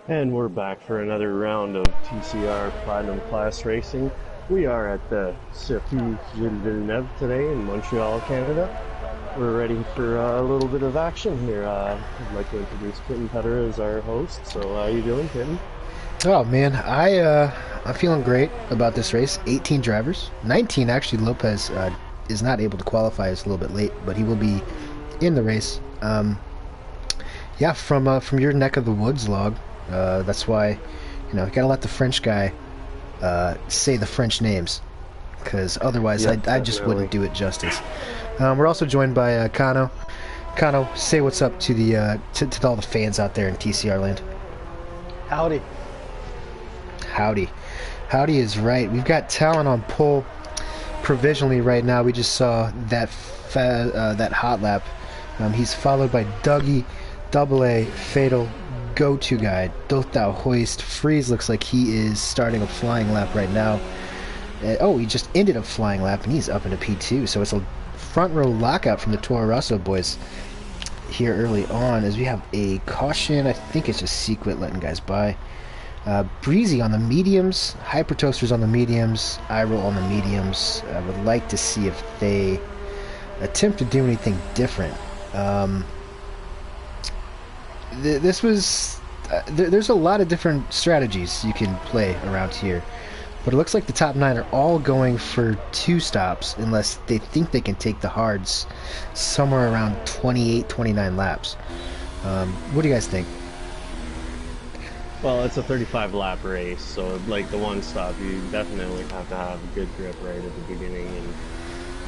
And we're back for another round of TCR Platinum Class Racing. We are at the Circuit Gilles Villeneuve today in Montreal, Canada. We're ready for a little bit of action here. I'd like to introduce Quentin Petter as our host. So how you doing, Quentin? Oh man, I'm feeling great about this race. 18 drivers, 19 actually. Lopez is not able to qualify. It's a little bit late, but he will be in the race. Yeah, from your neck of the woods, log. That's why, you gotta let the French guy say the French names, because otherwise I just wouldn't do it justice. We're also joined by Kano. Kano, say what's up to the to all the fans out there in TCR land. Howdy. Howdy is right. We've got Talon on pole provisionally right now. We just saw that that hot lap. He's followed by Dougie, Double A, Fatal, Go-To Guide, Doth Thou Hoist. Freeze looks like he is starting a flying lap right now. He just ended a flying lap and he's up into P2. So it's a front row lockout from the Toro Rosso boys here early on as we have a caution. I think it's just Sequit letting guys by. Breezy on the mediums, Hyper Toasters on the mediums, iRoll on the mediums. I would like to see if they attempt to do anything different. There's a lot of different strategies you can play around here, but it looks like the top 9 are all going for 2 stops unless they think they can take the hards somewhere around 28, 29 laps. What do you guys think? Well, it's a 35 lap race, so like the one stop, you definitely have to have a good grip right at the beginning. And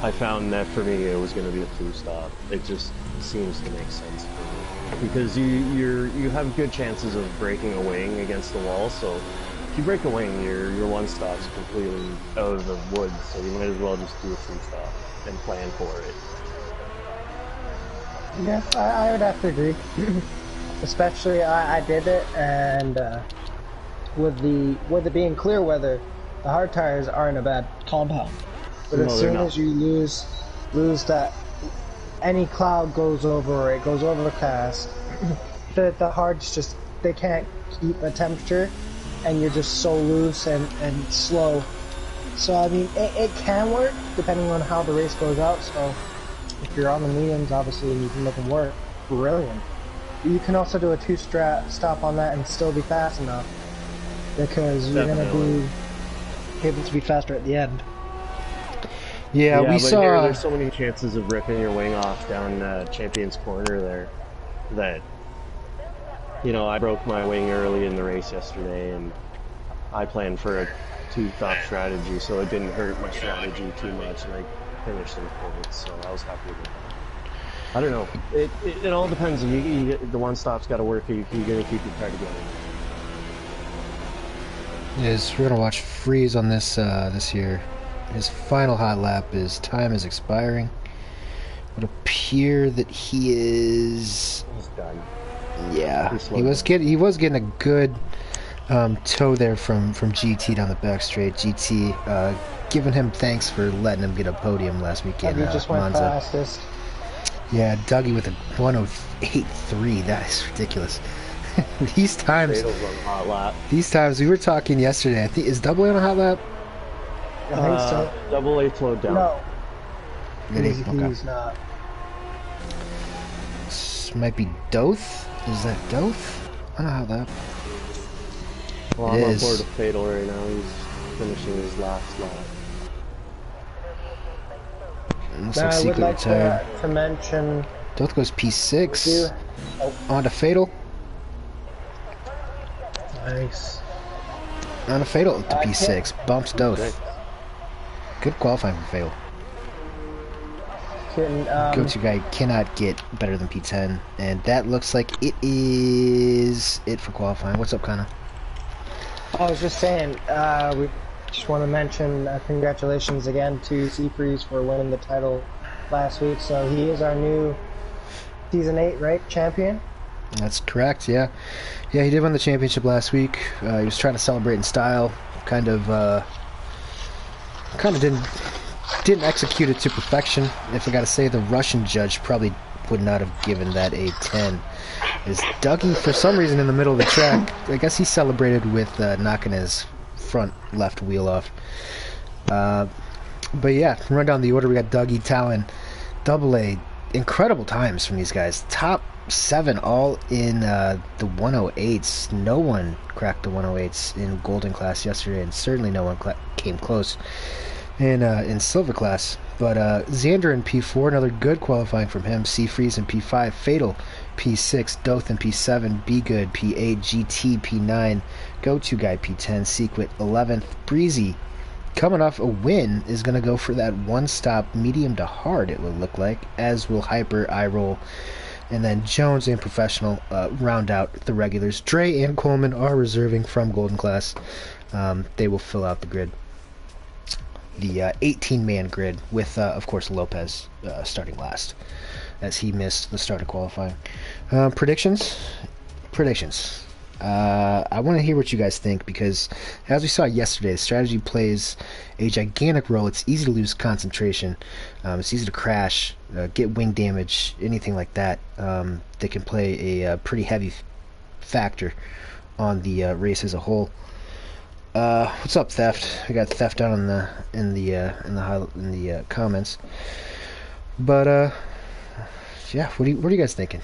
I found that for me, it was going to be a 2 stop. It just seems to make sense for me because you have good chances of breaking a wing against the wall. So if you break a wing, your one stop's completely out of the woods. So you might as well just do a 2 stop and plan for it. Yeah, I would have to agree. Especially I did it, and with it being clear weather, the hard tires aren't a bad compound. But as soon as you lose that, any cloud goes over or it goes overcast, the hards just, they can't keep a temperature, and you're just so loose and slow. So I mean, it can work depending on how the race goes out. So if you're on the mediums, obviously, and you can make them work, brilliant. You can also do a 2 stop on that and still be fast enough, because you're going to be able to be faster at the end. Yeah, we saw. There's so many chances of ripping your wing off down Champion's Corner there that, I broke my wing early in the race yesterday, and I planned for a 2 stop strategy, so it didn't hurt my strategy too much, and I finished in points, so I was happy with that. I don't know. It all depends. The one stop's got to work. You're going to keep your car together. Yes, we're gonna watch Freeze on this this year. His final hot lap. His time is expiring. It would appear that he is. He's done. Yeah, he was getting a good tow there from GT down the back straight. GT giving him thanks for letting him get a podium last weekend. He just went Monza. fastest. Yeah, Dougie with a 108.3. That is ridiculous. These times we were talking yesterday. I think is Double A on a hot lap? I think so. Double A slowed down. No, He's not. This might be Doth. Is that Doth on a hot lap? Well, I'm on board with Fatal right now. He's finishing his last lap. I would like to mention. Doth goes P6. On to Fatal. Nice. On to Fatal to P6. Bumps Doth. Good qualifying for Fatal. Go-to guy cannot get better than P10, and that looks like it is it for qualifying. What's up, Connor? I was just saying, we just want to mention congratulations again to Seafreeze for winning the title last week. So he is our new Season 8, right, champion? That's correct, yeah. Yeah, he did win the championship last week. He was trying to celebrate in style. Kind of didn't execute it to perfection. If I gotta say, the Russian judge probably would not have given that a 10. Is Dougie, for some reason, in the middle of the track. I guess he celebrated with knocking his front left wheel off. But yeah, run down the order. We got Dougie, Talon, Double A. Incredible times from these guys. Top 7 all in the 108s. No one cracked the 108s in Golden class yesterday, and certainly no one came close in Silver class. But Xander in P4, another good qualifying from him. Seafreeze in P5, Fatal P6, Doth in P7, Be Good P8, GT P9, Go-To Guy P10, Sequit 11th, Breezy coming off a win is going to go for that one-stop medium to hard, it will look like, as will Hyper, iRoll, and then Jones and Professional round out the regulars. Dre and Coleman are reserving from Golden class. They will fill out the grid. The 18-man grid with, of course, Lopez starting last, as he missed the start of qualifying. Predictions? I want to hear what you guys think, because as we saw yesterday, the strategy plays a gigantic role. It's easy to lose concentration. It's easy to crash, get wing damage, anything like that. They can play a pretty heavy factor on the race as a whole. What's up, Theft? I got Theft down in the comments. But yeah, what are you guys thinking?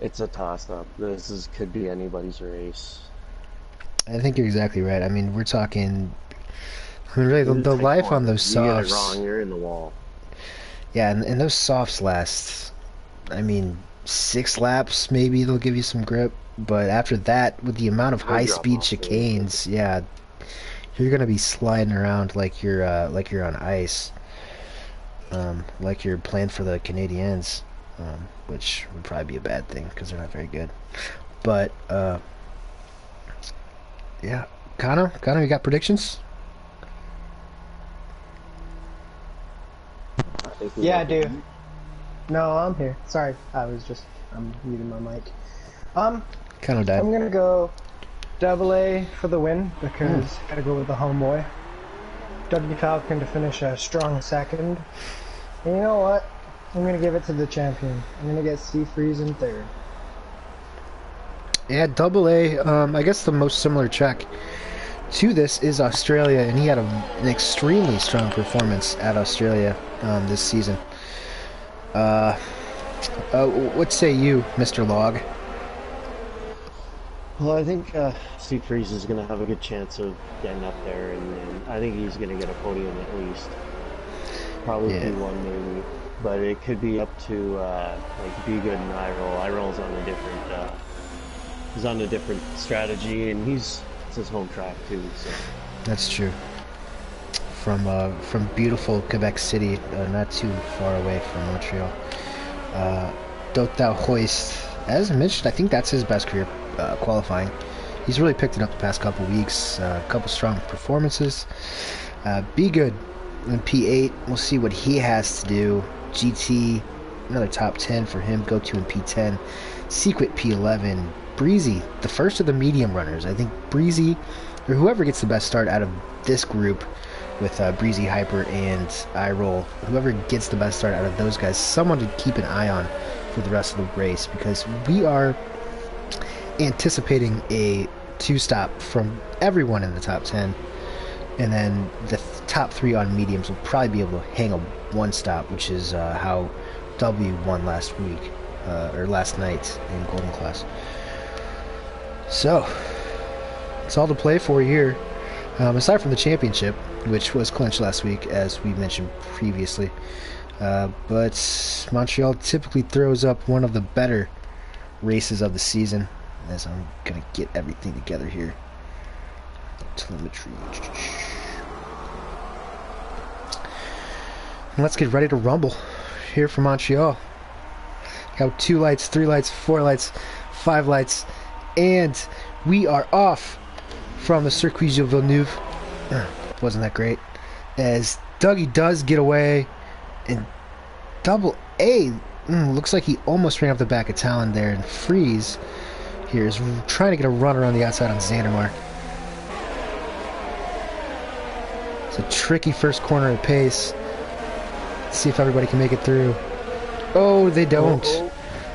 It's a toss-up. Could be anybody's race. I think you're exactly right. I mean, we're talking. I mean, really, the life on those softs. You get it wrong, you're in the wall. Yeah, and those softs last. I mean, 6 laps maybe they'll give you some grip, but after that, with the amount of high-speed chicanes, yeah, you're gonna be sliding around like you're on ice, like you're playing for the Canadiens. Which would probably be a bad thing because they're not very good. But yeah, Connor, you got predictions? Yeah, I do. No, I'm here. Sorry, I'm muting my mic. Connor died. I'm gonna go Double A for the win because I gotta go with the homeboy. W Falcon to finish a strong second. And you know what? I'm going to give it to the champion. I'm going to get Seafreeze in third. Yeah, Double A, I guess the most similar track to this is Australia, and he had an extremely strong performance at Australia this season. What say you, Mr. Log? Well, I think Seafreeze is going to have a good chance of getting up there, and I think he's going to get a podium at least. Probably P1 maybe. But it could be up to like Be Good and iRoll. iRoll's on a different he's on a different strategy, and it's his home track too. So that's true. From beautiful Quebec City, not too far away from Montreal. Don't Thou Hoist, as mentioned, I think that's his best career qualifying. He's really picked it up the past couple weeks. A couple strong performances. Be Good in P8. We'll see what he has to do. GT, another top 10 for him. Go-To in P10. Sequit P11. Breezy, the first of the medium runners. I think Breezy, or whoever gets the best start out of this group with Breezy, Hyper, and iRoll, whoever gets the best start out of those guys, someone to keep an eye on for the rest of the race, because we are anticipating a 2-stop from everyone in the top 10. And then the top 3 on mediums will probably be able to hang a 1-stop, which is how W won last week, or last night in Golden class. So, it's all to play for here. Aside from the championship, which was clinched last week, as we mentioned previously. But Montreal typically throws up one of the better races of the season, as I'm going to get everything together here. Telemetry. And let's get ready to rumble here for Montreal. Got 2 lights, 3 lights, 4 lights, 5 lights, and we are off from the Circuit de Villeneuve. Wasn't that great? As Dougie does get away, and Double A looks like he almost ran up the back of Talon there, and Freeze here is trying to get a run around the outside on Xandermark. It's a tricky first corner at pace. Let's see if everybody can make it through. Oh, they don't.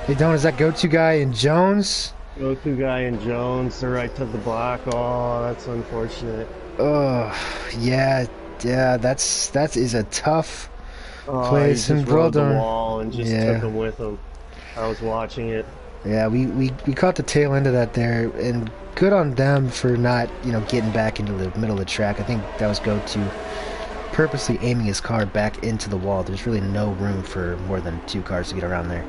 Hey, Don, is that go-to guy in Jones? Go-to guy in Jones, the right to the block. Oh, that's unfortunate. Oh, yeah, yeah, that is a tough Oh, he place, just and well rode the done. wall and just took Yeah, him with him. I was watching it. yeah, we caught the tail end of that there, and good on them for not, getting back into the middle of the track. I think that was go-to purposely aiming his car back into the wall. There's really no room for more than 2 cars to get around there.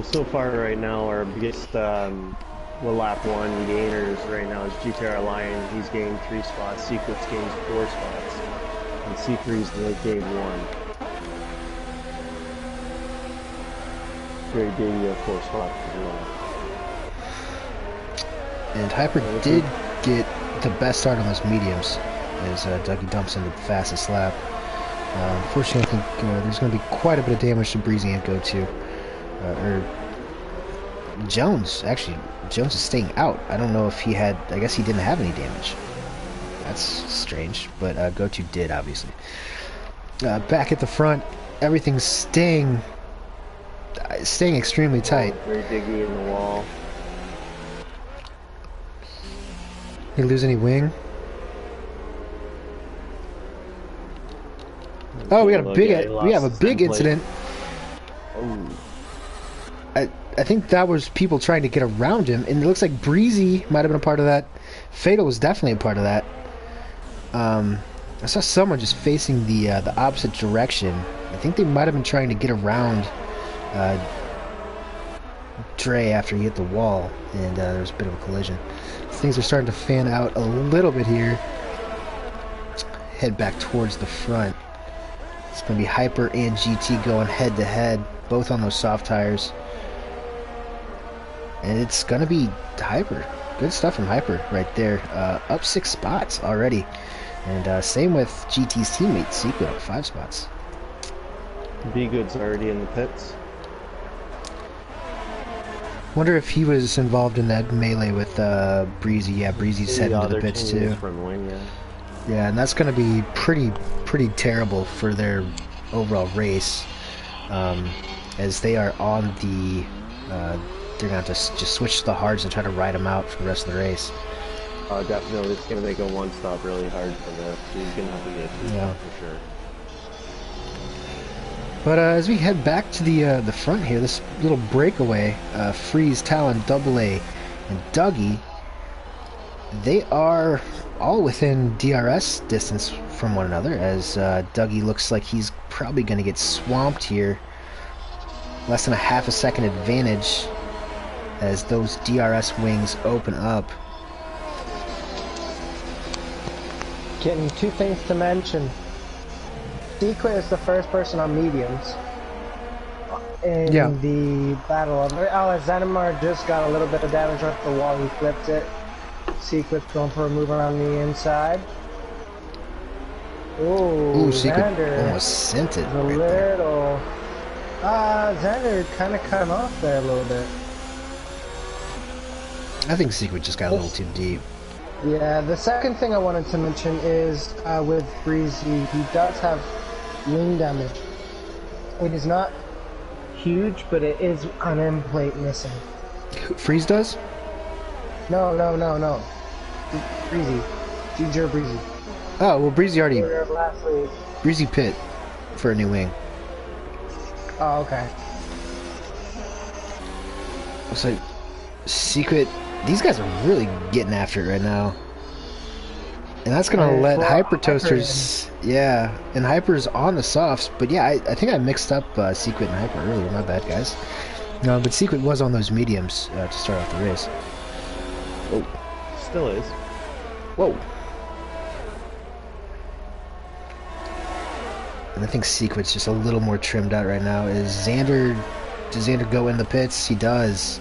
So far right now, our biggest, lap 1 gainers right now is GTR Lion. He's gained 3 spots. Secrets gains 4 spots. And C3's gained 1. Very big, 4 spots as well. And Hyper did get the best start on those mediums as Dougie dumps into the fastest lap. Unfortunately, I think there's going to be quite a bit of damage to Breezy and go-to. Or Jones, actually, Jones is staying out. I don't know if he had, I guess he didn't have any damage. That's strange, but go-to did, obviously. Back at the front, everything's staying extremely tight. Very diggy in the wall. Did he lose any wing? Oh, we have a big incident. Oh. I think that was people trying to get around him, and it looks like Breezy might have been a part of that. Fatal was definitely a part of that. I saw someone just facing the opposite direction. I think they might have been trying to get around Dre after he hit the wall, and there was a bit of a collision. Things are starting to fan out a little bit here. Head back towards the front. It's going to be Hyper and GT going head-to-head, both on those soft tires. And it's going to be Hyper. Good stuff from Hyper right there. Up 6 spots already. And same with GT's teammate, Secret, up 5 spots. B-Good's already in the pits. Wonder if he was involved in that melee with Breezy. Yeah, Breezy's heading to the pits too. Wing, yeah. Yeah, and that's going to be pretty terrible for their overall race, as they are on the. They're going to have to just switch to the hards and try to ride him out for the rest of the race. Definitely, it's going to make a one-stop really hard for them. So he's going to have to get through that for sure. But as we head back to the front here, this little breakaway, Freeze, Talon, Double A, and Dougie, they are all within DRS distance from one another, as Dougie looks like he's probably going to get swamped here. Less than a half a second advantage as those DRS wings open up. Getting 2 things to mention. Secret is the first person on mediums in the battle of it. Zanimar just got a little bit of damage off the wall. He flipped it. Secret's going for a move around the inside. Ooh, Secret Xander almost sent it a right there. little. Xander kind of cut him off there a little bit. I think Secret just got a little too deep. Yeah, the second thing I wanted to mention is with Breezy, he does have wing damage. It is not huge, but it is an end plate missing. Freeze does? No. Breezy. GTR Breezy. Oh, well, Breezy already... Lastly. Breezy pit for a new wing. Oh, okay. So, Secret... These guys are really getting after it right now. And that's going to let Hyper Toasters... Yeah, and Hyper's on the softs. But yeah, I think I mixed up Secret and Hyper earlier. My bad, guys. No, but Secret was on those mediums to start off the race. Whoa. Still is. Whoa. And I think Secret's just a little more trimmed out right now. Does Xander go in the pits? He does.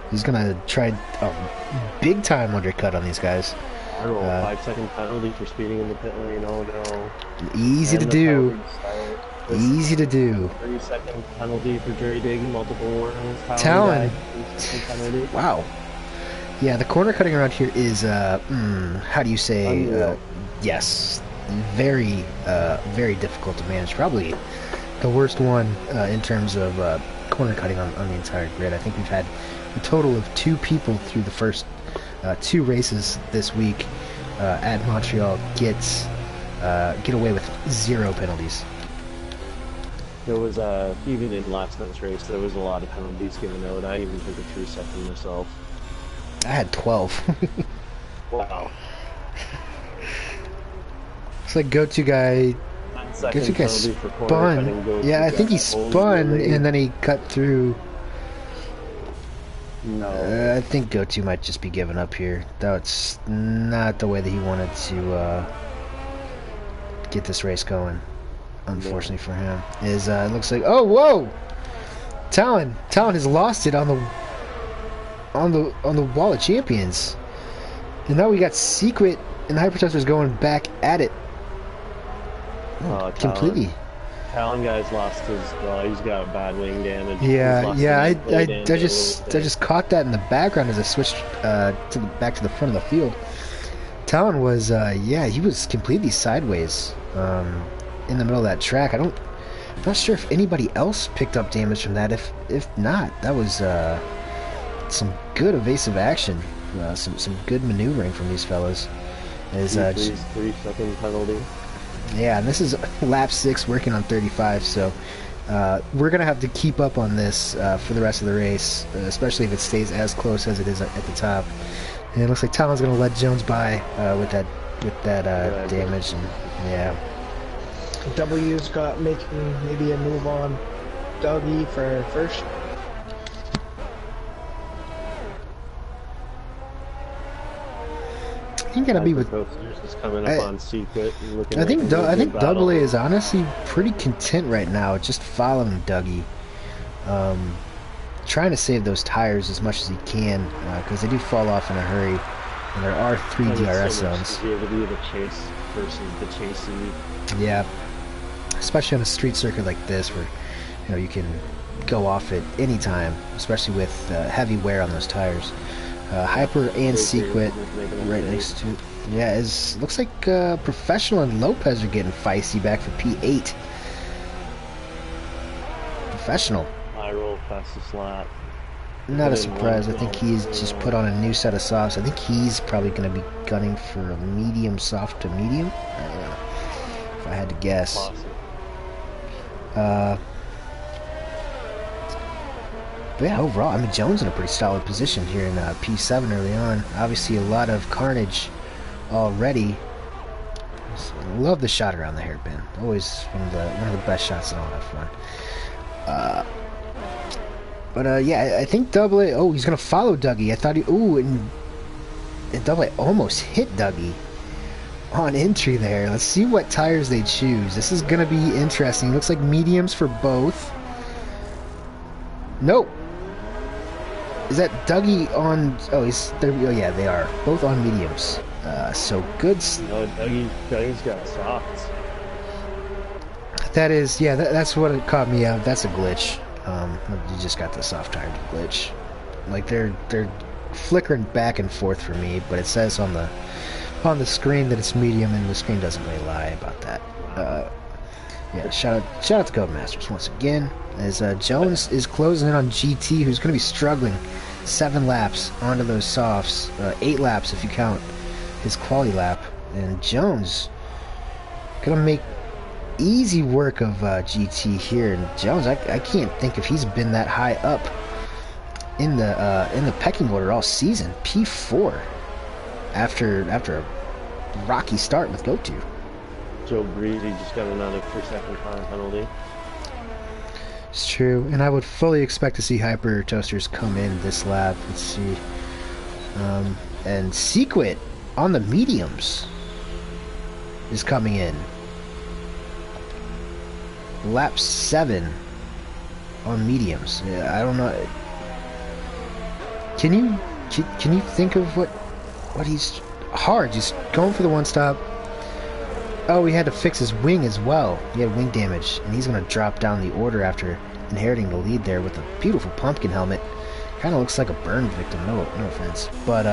He's gonna try a big time undercut on these guys. I roll a 5-second penalty for speeding in the pit lane. Oh no. Easy to do. Easy to do. 30-second penalty for jury digging, multiple warnings. Talon. Wow. Yeah, the corner cutting around here is how do you say? Yes, very difficult to manage. Probably the worst one in terms of corner cutting on the entire grid. I think we've had a total of 2 people through the first 2 races this week at Montreal get away with 0 penalties. There was even in last night's race, there was a lot of penalties given out. I even took a 3-second myself. I had 12. Wow. It's like go-to guy. Go-to guy spun. Yeah, I think he spun and then he cut through. No. I think go-to might just be giving up here. That's not the way that he wanted to get this race going. Unfortunately for him, it looks like whoa, Talon has lost it on the wall of champions, and now we got Secret and the Hypertesters going back at it completely. Talon guy's lost his. He's got bad wing damage. Yeah. I just caught that in the background as I switched back to the front of the field. Talon was he was completely sideways. In the middle of that track. I'm not sure if anybody else picked up damage from that. If not, that was some good evasive action, some good maneuvering from these fellas. 3-second penalty. Yeah, and this is lap 6 working on 35, so we're gonna have to keep up on this for the rest of the race, especially if it stays as close as it is at the top. And it looks like Talon's gonna let Jones by with that damage, and yeah. W's got making maybe a move on Dougie for first. I think gotta be with. Is coming up on Secret. I think Double A is honestly pretty content right now, just following Dougie, trying to save those tires as much as he can because they do fall off in a hurry, and there are 3 DRS zones. To be the chase versus the chasing. Yeah. Especially on a street circuit like this, where you can go off at any time, especially with heavy wear on those tires. Hyper and Secret right next to. Yeah, looks like Professional and Lopez are getting feisty back for P8. Professional. I roll fastest lap. Not a surprise. I think he's just put on a new set of softs. I think he's probably going to be gunning for a medium soft to medium. If I had to guess. Awesome. But yeah, overall, I mean, Jones in a pretty solid position here in P7 early on. Obviously, a lot of carnage already. Love the shot around the hairpin. Always one of the best shots in all F1. But yeah, I think Double A. Oh, he's gonna follow Dougie. I thought and Double A almost hit Dougie on entry there. Let's see what tires they choose. This is gonna be interesting. Looks like mediums for both. Nope. Is that Dougie on? Oh, he's there. Oh yeah, they are both on mediums. So good. No, Dougie's got softs. That is, yeah. That's what it caught me out. That's a glitch. You just got the soft tire glitch. Like they're flickering back and forth for me, but it says on the screen that it's medium, and the screen doesn't really lie about that. Yeah, shout out to Codemasters once again, as Jones is closing in on GT, who's going to be struggling. 7 laps onto those softs, 8 laps if you count his quali lap, and Jones going to make easy work of GT here. And Jones, I can't think if he's been that high up in the pecking order all season. P4 after a rocky start with GoTo. Joe Breezy just got another 3-second time penalty. It's true, and I would fully expect to see Hyper Toasters come in this lap. Let's see. And Sequit on the mediums is coming in. Lap 7 on mediums. Yeah, I don't know. Can you think of what he's hard? Just going for the one stop. Oh, he had to fix his wing as well. He had wing damage, and he's going to drop down the order after inheriting the lead there with a beautiful pumpkin helmet. Kind of looks like a burn victim. No offense, but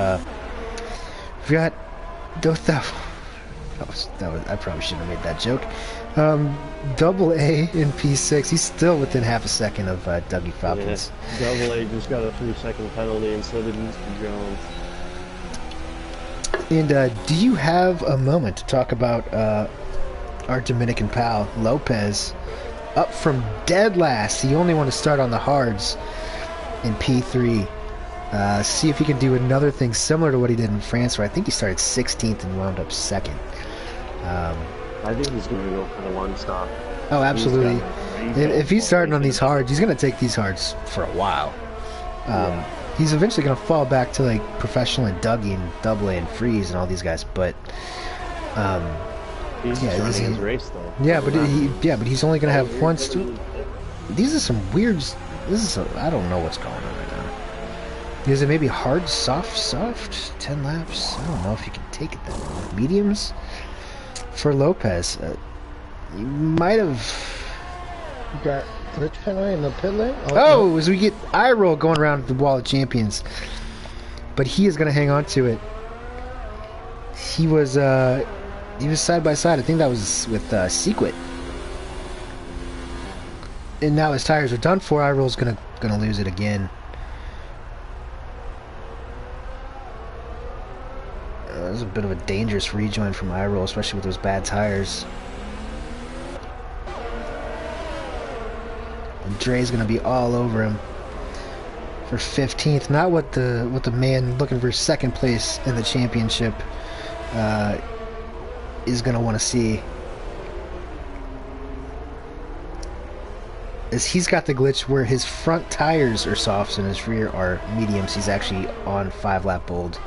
we got I probably shouldn't have made that joke. Double A in P6. He's still within half a second of Dougie Falcons. Yeah, Double A just got a 3-second penalty, and so did Mr. Jones. And do you have a moment to talk about our Dominican pal, Lopez, up from dead last? The only one to start on the hards in P3. See if he can do another thing similar to what he did in France, where I think he started 16th and wound up 2nd. I think he's going to go for the one stop. Oh, absolutely. If he's starting on these hards, he's going to take these hards for a while. He's eventually going to fall back to like professional and Dougie and Double A and Freeze and all these guys, but he's just running his race though. Yeah, but he's only going to have one. These are some weird. I don't know what's going on right now. Is it maybe hard, soft? 10 laps? I don't know if you can take it that long. Mediums for Lopez. You might have. You got glitch penalty in the pit lane? Oh, as we get eye roll going around the wall of champions. But he is going to hang on to it. He was side by side. I think that was with Sequit. And now his tires are done for. Eye roll's gonna lose it again. That was a bit of a dangerous rejoin from eye roll, especially with those bad tires. And Dre's gonna be all over him for 15th. Not what the man looking for second place in the championship is gonna want to see. As he's got the glitch where his front tires are softs and his rear are mediums. He's actually on 5-lap bold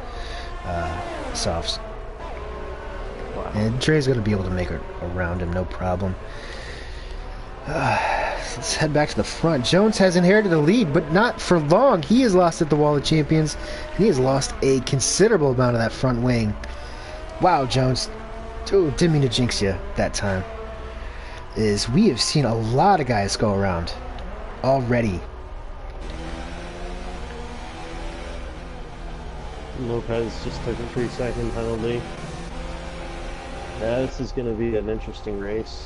softs. Wow. And Dre's going to be able to make it around him, no problem. Let's head back to the front. Jones has inherited the lead, but not for long. He has lost at the Wall of Champions, and he has lost a considerable amount of that front wing. Wow, Jones. Oh, didn't mean to jinx you that time. Is we have seen a lot of guys go around already. Lopez just took a 3-second penalty. Yeah, this is going to be an interesting race.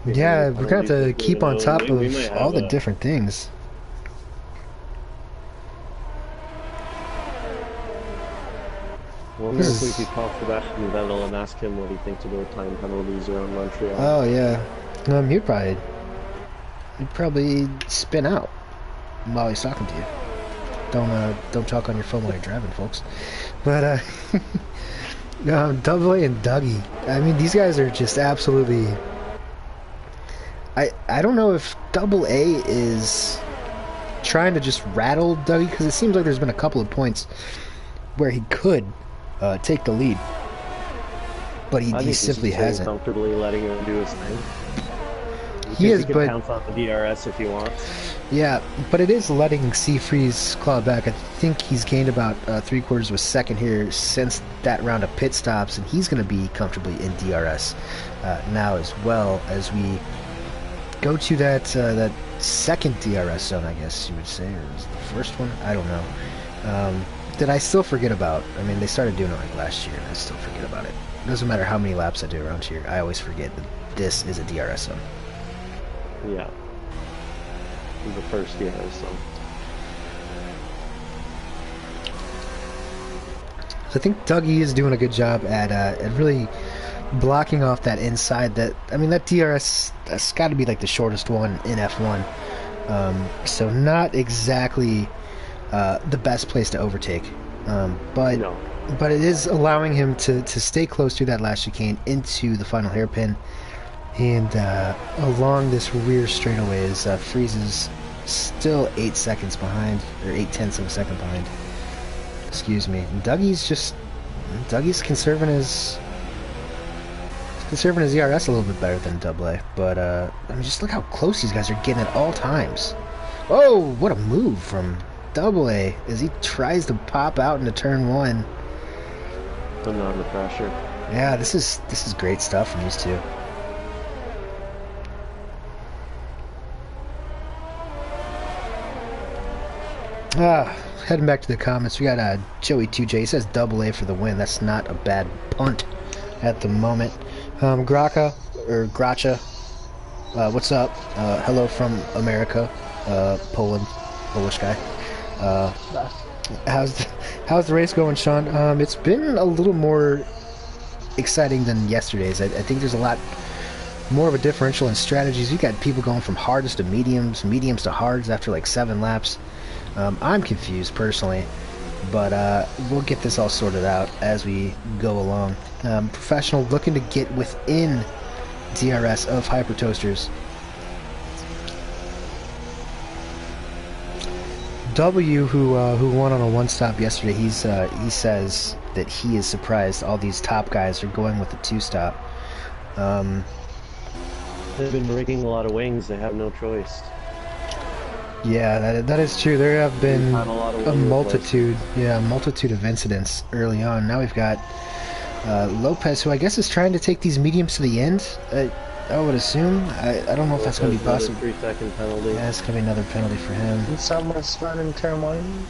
Yeah, we're going to have to keep on top of all the different things. Wonder if we could call Sebastian Vettel and ask him what he thinks about time penalties around Montreal. Oh yeah, he'd probably spin out while he's talking to you. Don't talk on your phone while you're driving, folks. But Double A and Dougie. I mean, these guys are just absolutely. I don't know if Double A is trying to just rattle Dougie, because it seems like there's been a couple of points where he could take the lead, but he simply hasn't. Comfortably letting him do his thing. He is, but pounce on the DRS if he wants. Yeah, but it is letting Seafreeze claw back. I think he's gained about 3/4 of a second here since that round of pit stops, and he's going to be comfortably in DRS now, as well as we go to that second DRS zone, I guess you would say, or was it the first one? I don't know. That I still forget about. I mean, they started doing it like last year, and I still forget about it. It doesn't matter how many laps I do around here, I always forget that this is a DRS zone. Yeah. The first DRS zone. So I think Dougie is doing a good job at really blocking off that inside. That DRS, that's got to be like the shortest one in F1. So not exactly the best place to overtake, but it is allowing him to stay close to that last chicane into the final hairpin, and along this rear straightaway is Freeze's still 8 seconds behind, or 8/10 of a second behind. Excuse me. And Dougie's conserving his ERS a little bit better than Double A, but I mean, just look how close these guys are getting at all times. Oh, what a move from Double A as he tries to pop out into turn 1. Putting on the pressure. Yeah, this is great stuff from these two. Heading back to the comments, we got Joey2J. He says Double A for the win. That's not a bad punt at the moment. Graka, or Gracha, what's up? Hello from America, Poland, Polish guy. How's how's the race going, Sean? It's been a little more exciting than yesterday's. I think there's a lot more of a differential in strategies. You got people going from hardest to mediums, mediums to hards after like 7 laps. I'm confused personally, but we'll get this all sorted out as we go along. Professional looking to get within DRS of Hyper Toasters. W, who won on a one-stop yesterday, he says that he is surprised all these top guys are going with the 2-stop. They've been breaking a lot of wings. They have no choice. Yeah, that is true. There have been a multitude of incidents early on. Now we've got Lopez, who I guess is trying to take these mediums to the end. I would assume. I don't know if that's going to be possible. 3-second penalty. Yeah, it's going to be another penalty for him. And someone's running turn 1.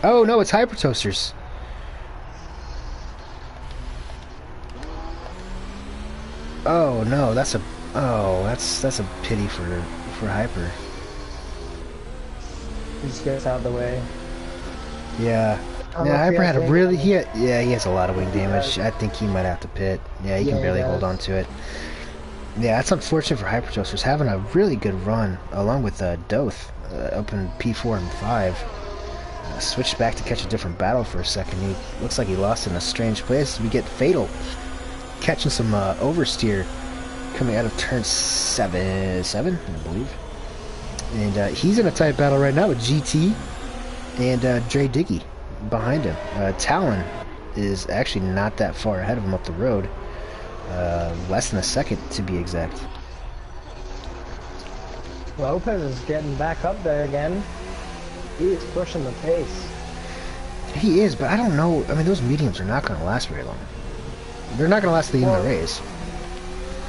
Oh no, it's Hyper Toasters. Oh no, that's a pity for Hyper. He just gets out of the way. Yeah. Yeah, Hyper had a really he has a lot of wing damage. I think he might have to pit. Yeah, he can barely hold on to it. Yeah, that's unfortunate for Hyper Toasters, having a really good run along with Doth up in P4 and 5. Switched back to catch a different battle for a second. He looks like he lost in a strange place. We get Fatal catching some oversteer coming out of turn 7, I believe. And he's in a tight battle right now with GT and Dre Diggy behind him. Talon is actually not that far ahead of him up the road. Less than a second to be exact. Lopez is getting back up there again. He is pushing the pace. He is, but I don't know. I mean, those mediums are not going to last very long. They're not going to last the end of the race.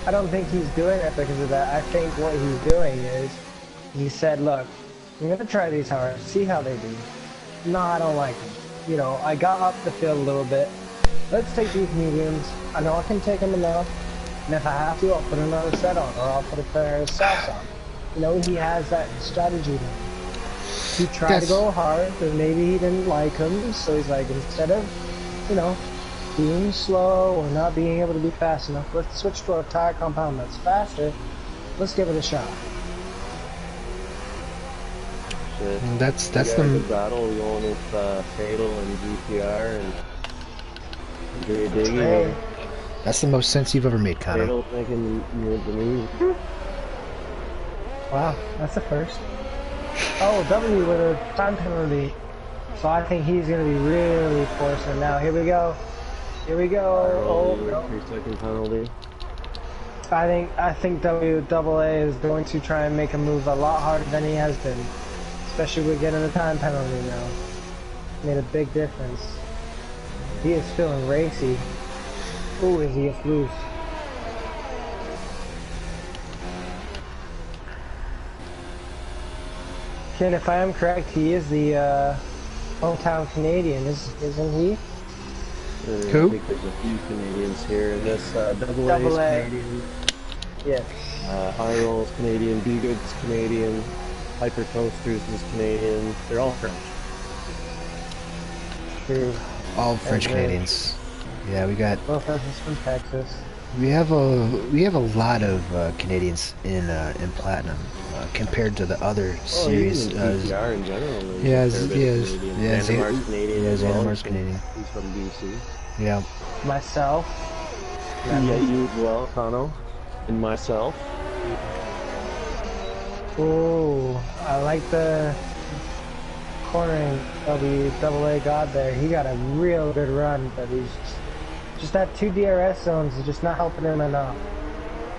I don't think he's doing it because of that. I think what he's doing is he said, look, I'm going to try these hard, see how they do. No, I don't like them. You know, I got up the field a little bit. Let's take these mediums. I know I can take them enough. And if I have to, I'll put another set on, or I'll put a pair of socks on. You know, he has that strategy there. He tried to go hard, but maybe he didn't like them. So he's like, instead of, you know, being slow or not being able to be fast enough, let's switch to a tire compound that's faster. Let's give it a shot. That's the battle going with Fatal and GTR and Dre Diggy. That's the most sense you've ever made, Connor. Fatal making the move. Wow, that's the first. Oh, W with a time penalty. So I think he's going to be really forcing now. Here we go. Here we go. Oh, no. 3-second penalty. I think WAA is going to try and make a move a lot harder than he has been. Especially with getting a time penalty now. Made a big difference. He is feeling racy. Ooh, is he gets loose. Ken, if I am correct, he is the hometown Canadian, isn't he? Who? I think there's a few Canadians here. This AA is Canadian. Yes. R13 is Canadian. B-Good's Canadian. Hyper Toasters is Canadian. They're all French. True. All French Canadians. Yeah, we got. Both of us from Texas. We have a lot of Canadians in Platinum compared to the other series. TCR in general. Xandamar's Canadian. Yeah, Xandamar's Canadian. He's from BC. Yeah. Myself. Yeah, you as well, Kano. And myself. Ooh, I like the cornering WAA God there. He got a real good run, but he's just that 2 DRS zones is just not helping him enough.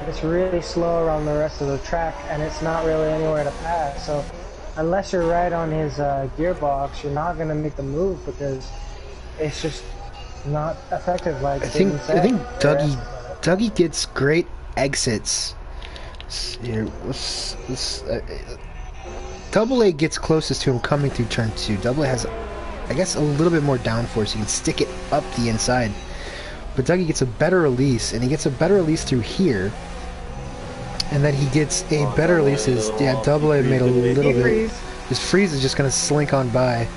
It's really slow around the rest of the track, and it's not really anywhere to pass. So unless you're right on his gearbox, you're not going to make the move because it's just not effective. Like I think Dougie gets great exits. Here, Double A gets closest to him coming through turn 2. Double A has, I guess, a little bit more downforce. You can stick it up the inside. but Dougie gets a better release, and he gets a better release through here. And then he gets a better release. Double A made a little bit. His freeze is just going to slink on by.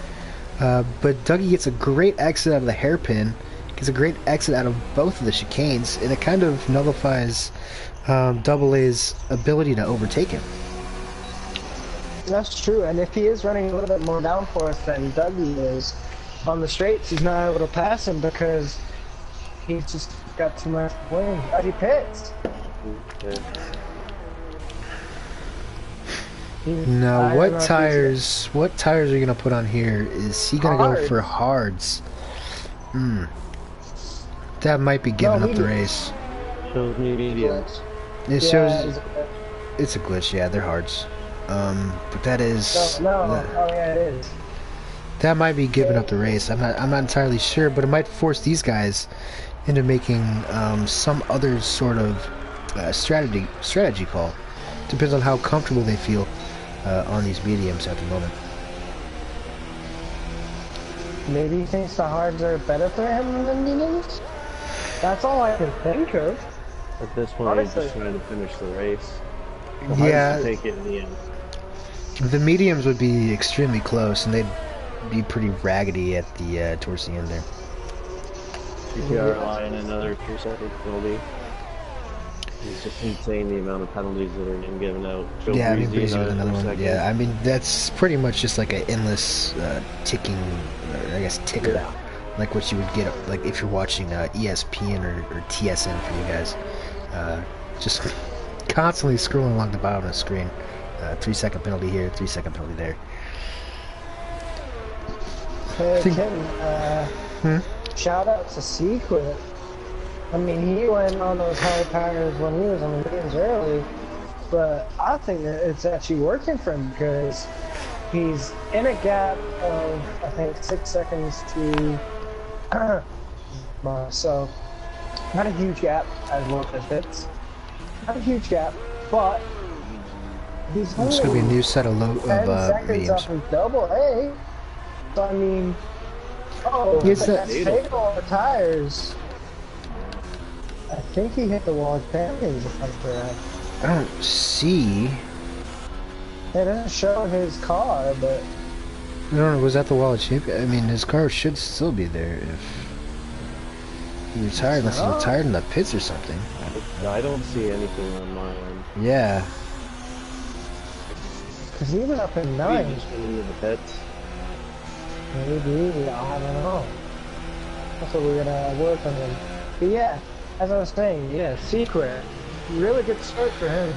But Dougie gets a great exit out of the hairpin. Gets a great exit out of both of the chicanes. And it kind of nullifies Double A's ability to overtake him. That's true. And if he is running a little bit more downforce than Dougie is, on the straights he's not able to pass him because he's just got too much wing. He pits. Yeah. Now, what tires are you gonna put on here? Is he gonna go for hards? That might be giving up the race. Shows me mediums. It shows it's a glitch. Yeah, they're hards. But that is oh yeah, it is. That might be giving up the race. I'm not entirely sure, but it might force these guys into making some other sort of strategy call. Depends on how comfortable they feel on these mediums at the moment. Maybe he thinks the hards are better for him than mediums? That's all I can think of. At this point, he's just trying to finish the race. Yeah. Take it in the end. The mediums would be extremely close, and they'd be pretty raggedy at the towards the end there. TCR line another 2 second penalty. It's just insane the amount of penalties that are getting given out. Yeah, I mean, Breezy with another one. Yeah, I mean, that's pretty much just like an endless ticking, I guess, ticker. Yeah. Like what you would get, like if you're watching ESPN or TSN for you guys. Just constantly scrolling along the bottom of the screen. 3 second penalty here, 3 second penalty there. Hey, Kevin, shout out to Secret. I mean, he went on those hard tires when he was on the mediums early, but I think that it's actually working for him because he's in a gap of, I think, 6 seconds to so not a huge gap as well as fits. Not a huge gap, but he's only it's going to be a new set of seconds mediums. off of Double A. So I mean, yes, that's fatal on the tires. I think he hit the wall of champions if I'm correct. I don't see. It doesn't show his car, but I don't know, was that the wall of champions? I mean, his car should still be there if he retired, unless he retired in the pits or something. I don't see anything on my end. Yeah. Because he went up in 9. He just went into the pits. Maybe, I don't know. That's what we're gonna work on him. But yeah, as I was saying, yeah, Secret, really good start for him.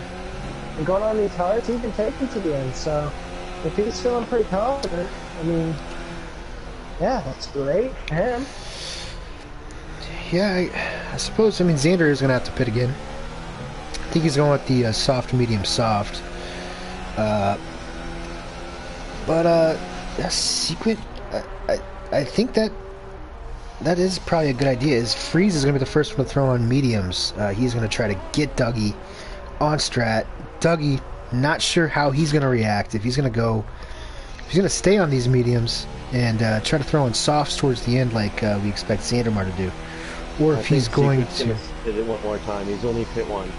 And going on these hards, he can take him to the end, so if he's feeling pretty confident, I mean, yeah, that's great for him. Yeah, I suppose, I mean, Xander is going to have to pit again. I think he's going with the soft, medium, soft. Secret, I think that is probably a good idea. Is Freeze is going to be the first one to throw on mediums. He's going to try to get Dougie on strat. Dougie, not sure how he's going to react. If he's going to stay on these mediums and try to throw in softs towards the end like we expect Xandermar to do. Or if he's going to hit it one more time. He's only hit once.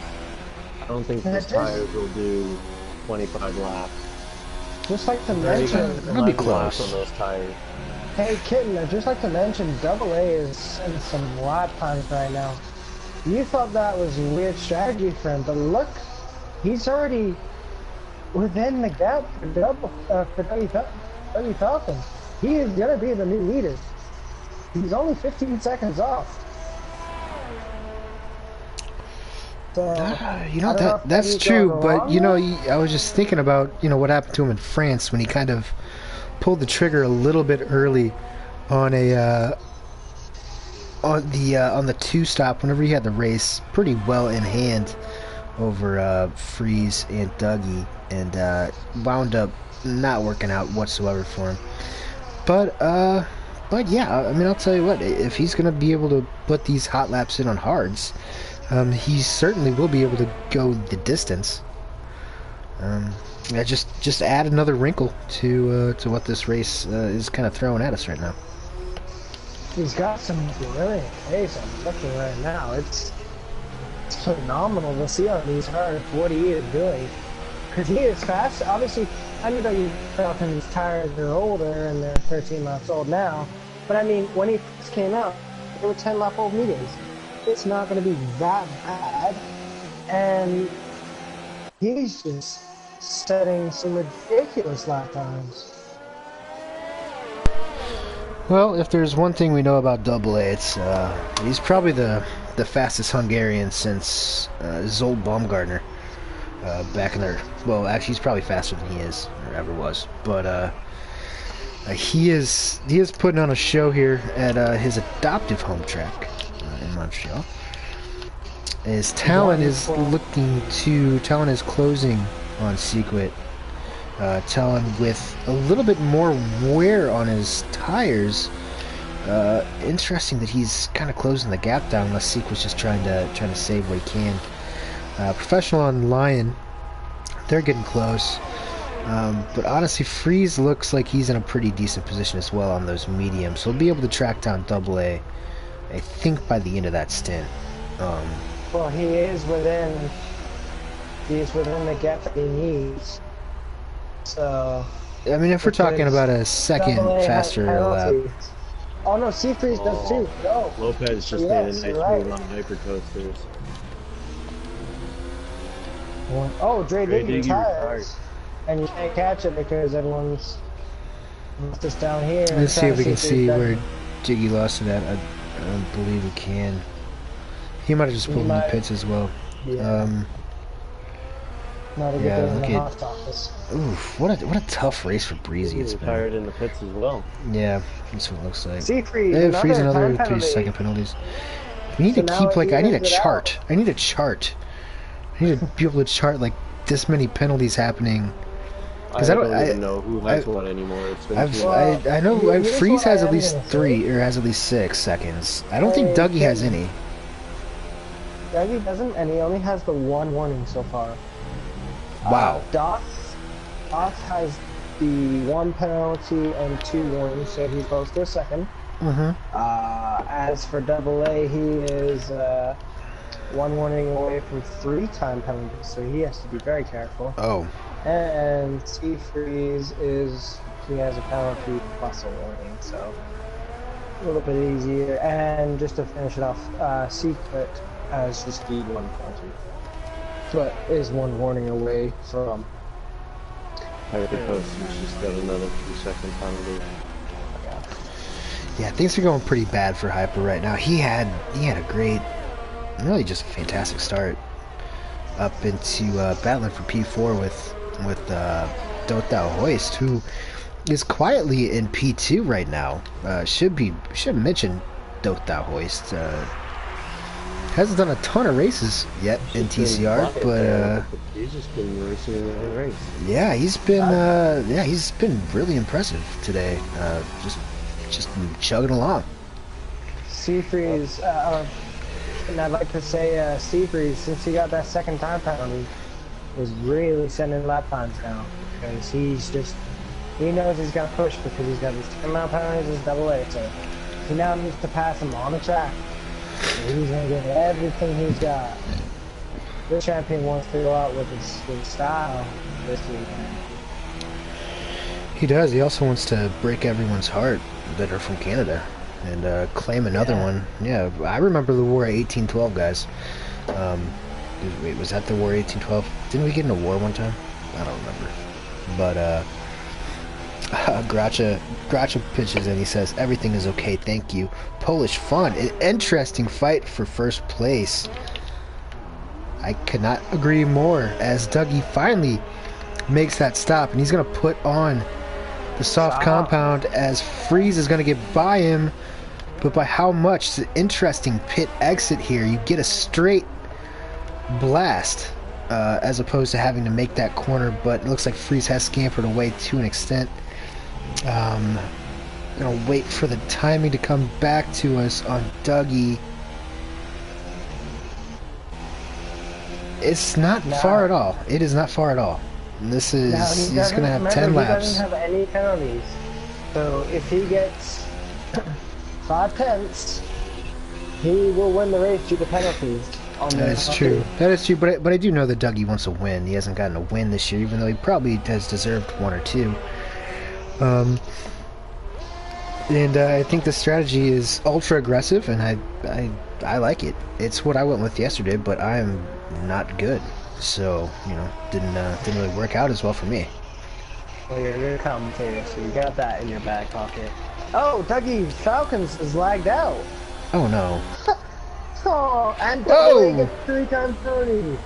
I don't think his tires will do 25 laps. Just like to mention, it'll be close on those tires. Hey Kitten, I'd just like to mention Double A is in some lap times right now. You thought that was a weird strategy for him, but look, he's already within the gap for Dougie Falcon. He is gonna be the new leader. He's only 15 seconds off. So, you know, that's true, but you know, I was just thinking about, you know, what happened to him in France when he kind of pulled the trigger a little bit early on on the 2-stop whenever he had the race pretty well in hand over Freeze and Dougie, and wound up not working out whatsoever for him. But yeah, I mean, I'll tell you what, if he's gonna be able to put these hot laps in on hards, he certainly will be able to go the distance. Yeah, just add another wrinkle to what this race is kind of throwing at us right now. He's got some brilliant pace. I'm looking right now. It's phenomenal to see on these cars what he is doing. Because he is fast. Obviously, I know that you felt his tires are older and they're 13 laps old now. But I mean, when he first came out, they were 10 lap old mediums. It's not going to be that bad. And he's just setting some ridiculous lap times. Well, if there's one thing we know about Double A, it's he's probably the fastest Hungarian since Zolt Baumgartner back in there. Well, actually, he's probably faster than he is or ever was. But he is putting on a show here at his adoptive home track in Montreal. His talent is closing on Sequit. Talon with a little bit more wear on his tires. Interesting that he's kind of closing the gap down, unless Sequit's just trying to save what he can. Professional on Lion, they're getting close. But honestly, Freeze looks like he's in a pretty decent position as well on those mediums. So he'll be able to track down Double A, I think, by the end of that stint. Well, he is within the gap that he needs. So, I mean, if we're talking about a second faster lap. Oh no, Seafreeze does too. No. Lopez just made a nice move on hyper coasters. Oh, Dre Diggy tires. And you can't catch it because everyone's just down here. Let's see if we can see where Jiggy lost it at. I don't believe we can. He might have just pulled in the pits as well. Yeah. Not a good day in the hot office. Oof, what a tough race for Breezy it's been. Tired in the pits as well. Yeah, that's what it looks like. Freeze, Freeze another 3-second penalties. We need to keep, like, I need a chart. I need a chart. I need to be able to chart, like, this many penalties happening. Because I don't even know who has what anymore. It's been I know Freeze has at least 3 or has at least 6 seconds. I don't think Dougie has any. Dougie doesn't, and he only has the 1 warning so far. Wow. Doth has the 1 penalty and 2 warnings, so he's close to a second. As for Double A, he is 1 warning away from 3 time penalties, so he has to be very careful. Oh. And Seafreeze he has a penalty plus a warning, so a little bit easier. And just to finish it off, Secret has just the 1 penalty, but is 1 warning away from Hyper Coaster's just got another 2-second penalty. Yeah, things are going pretty bad for Hyper right now. He had a great, really just a fantastic start up into battling for P4 with Dotao Hoist, who is quietly in P2 right now. Should mention Dotao Hoist. Hasn't done a ton of races yet in TCR, but he's just been racing in the race. Yeah, he's been really impressive today. Just chugging along. Seafreeze, and I'd like to say Seafreeze, since he got that 2nd time penalty, is really sending lap times down, because he knows he's got to push because he's got these 10-mile penalties as Double A, so he now needs to pass him on the track. So he's going to get everything he's got. This champion wants to go out with his style this weekend. He does. He also wants to break everyone's heart that are from Canada and claim another one. Yeah, I remember the War 1812, guys. Wait, was that the War 1812? Didn't we get in a war one time? I don't remember. But Gracha pitches and he says, "Everything is okay, thank you. Polish fun. An interesting fight for first place." I could not agree more, as Dougie finally makes that stop, and he's going to put on the soft compound as Freeze is going to get by him, but by how much? It's an interesting pit exit here. You get a straight blast as opposed to having to make that corner, but it looks like Freeze has scampered away to an extent. Gonna wait for the timing to come back to us on Dougie. It's not far at all. It is not far at all. This is he's gonna have 10 laps. He doesn't have any penalties, so if he gets 5/10, he will win the race due to penalties. That is true. That is true, but I do know that Dougie wants a win. He hasn't gotten a win this year, even though he probably has deserved one or two. And I think the strategy is ultra aggressive, and I like it. It's what I went with yesterday, but I am not good, so you know, didn't really work out as well for me. Well, you're a commentator, so you got that in your back pocket. Oh, Dougie Falcons is lagged out. Oh no. Oh, and Dougie gets 3 times 30.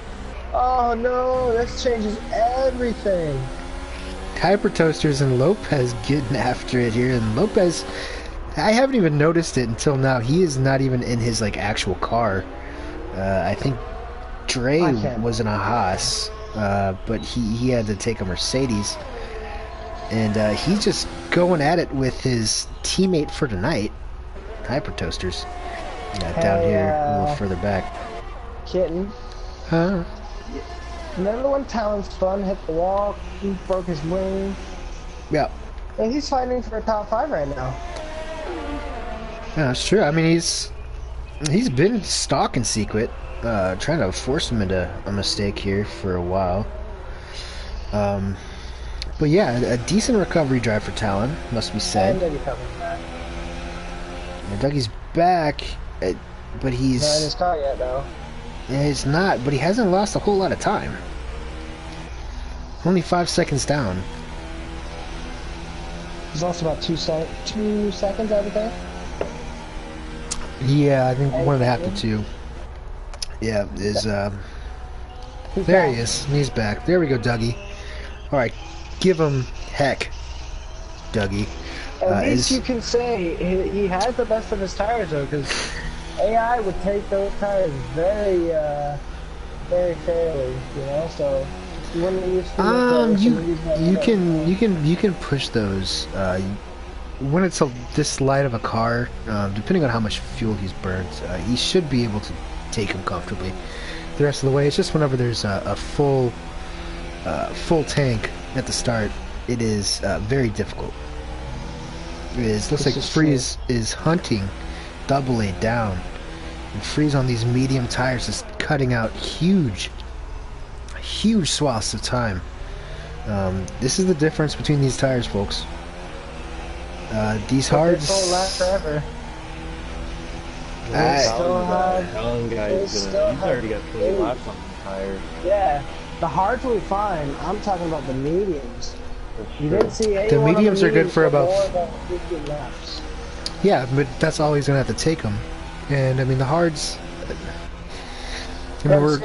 Oh no, this changes everything. Hyper Toasters and Lopez getting after it here, and Lopez, I haven't even noticed it until now. He is not even in his like actual car. I think Dre was in a Haas, but he had to take a Mercedes, and he's just going at it with his teammate for tonight, Hyper Toasters. Down here, a little further back. Kitten. Huh? Remember when Talon's Fun hit the wall, he broke his wing? Yeah. And he's fighting for a top 5 right now. Yeah, that's true. I mean, he's been stalking Secret, trying to force him into a mistake here for a while. But yeah, a decent recovery drive for Talon, must be said. And Dougie coming back. And Dougie's back, but he's not in his car yet, though. Yeah, he's not, but he hasn't lost a whole lot of time. Only 5 seconds down. He's lost about 2 seconds, I would think. Yeah, I think 1.5 to 2. Yeah, there he is. He's back. There we go, Dougie. All right, give him heck, Dougie. At least you can say he has the best of his tires, though, because AI would take those tires very, very fairly, you know. So you wouldn't use. You can push those when it's this light of a car. Depending on how much fuel he's burned, he should be able to take them comfortably. The rest of the way, it's just whenever there's a full tank at the start, it is very difficult. Looks like Freeze is hunting Double A down, and Freeze on these medium tires is cutting out huge swaths of time. This is the difference between these tires, folks. These hards won't last forever. He's already got 20 laps on the tire. Yeah, the hards will be fine. I'm talking about the mediums. You didn't see the mediums are good for about more than 15 laps. Yeah, but that's all he's gonna have to take them. And I mean the hards. I mean, we're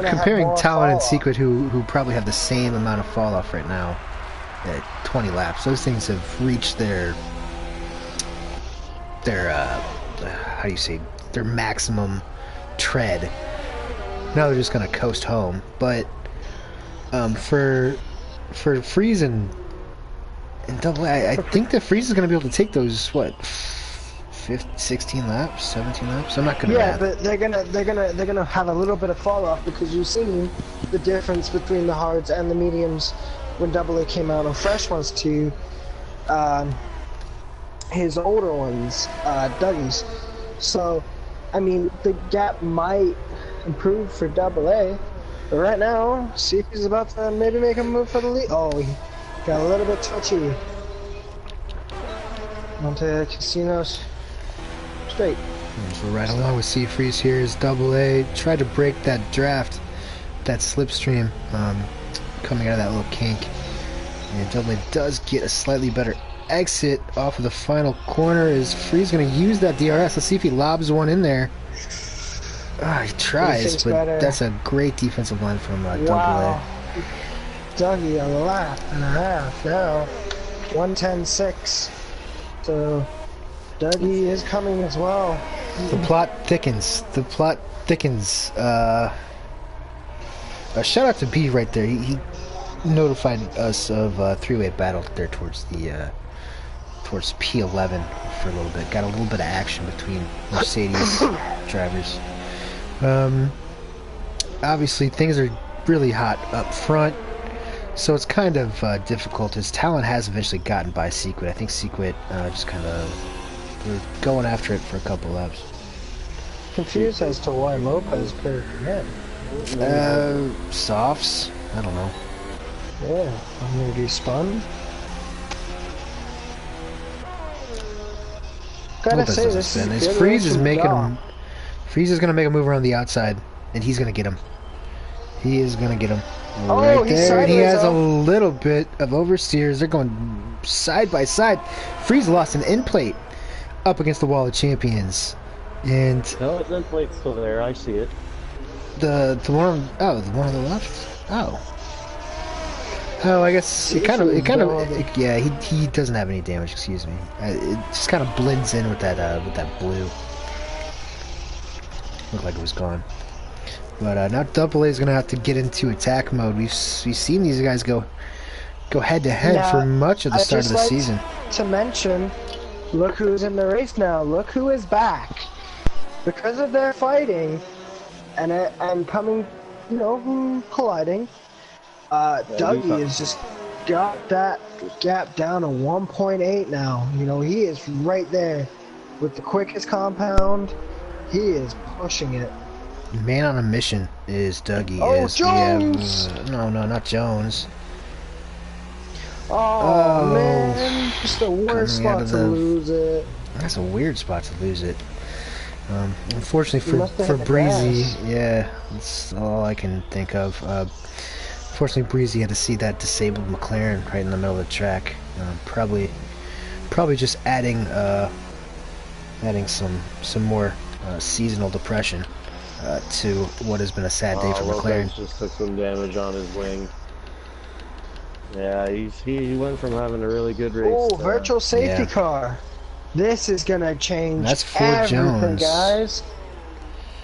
comparing Talon and Secret, who probably have the same amount of fall off right now at 20 laps. Those things have reached their how do you say, their maximum tread. Now they're just gonna coast home. But for Freeze and Double A, I think that Freeze is gonna be able to take those 16 laps, 17 laps. I'm not gonna. Yeah, but they're gonna have a little bit of fall off, because you've seen the difference between the hards and the mediums when Double A came out on fresh ones to his older ones, Dougie's. So, I mean, the gap might improve for Double A, but right now, see if he's about to maybe make a move for the lead. Oh, he got a little bit touchy. Onto Casinos. Straight. So right along with Sea Freeze here is Double A. Tried to break that draft, that slipstream coming out of that little kink. And Double A does get a slightly better exit off of the final corner. Is Freeze going to use that DRS? Let's see if he lobs one in there. He tries, but that's a great defensive line from Double A. Dougie a lap and a half now. 1:10.6. So Dougie is coming as well. The plot thickens. The plot thickens. A shout out to B right there. He notified us of a three-way battle there towards the towards P11 for a little bit. Got a little bit of action between Mercedes drivers. Obviously things are really hot up front, so it's kind of difficult, as Talon has eventually gotten by Secret. I think Secret just kind of we're going after it for a couple laps. Confused as to why Lopez put it in. Softs? I don't know. Yeah, maybe spun. Gotta Lopez say, doesn't this spin. is His Freeze is making him. Freeze is gonna make a move around the outside, and he's gonna get him. He is gonna get him. Oh, Right he's there, and he sideways, has a though. little bit of oversteers. They're going side by side. Freeze lost an end plate up against the wall of champions, and No, his end plate's still there. I see it. the one on, the one on the left. Oh, I guess yeah. He doesn't have any damage. Excuse me. It just kind of blends in with that blue. Looked like it was gone. But now Double A is gonna have to get into attack mode. We've seen these guys go head to head for much of the start of the season. To mention, look who's in the race now. Look who is back. Because of their fighting and coming, you know, colliding. Dougie has just got that gap down to 1.8 now. You know, he is right there with the quickest compound. He is pushing it. Man on a mission is Dougie. Oh, Jones! No, not Jones. Oh, man, just the worst spot to lose it. That's a weird spot to lose it. Unfortunately for the Breezy, grass. yeah, that's all I can think of. Unfortunately, Breezy had to see that disabled McLaren right in the middle of the track. Probably just adding some more seasonal depression to what has been a sad day for McLaren. Lopez just took some damage on his wing. Yeah, he went from having a really good race. Oh, virtual safety car. This is gonna change That's for everything, Jones. guys.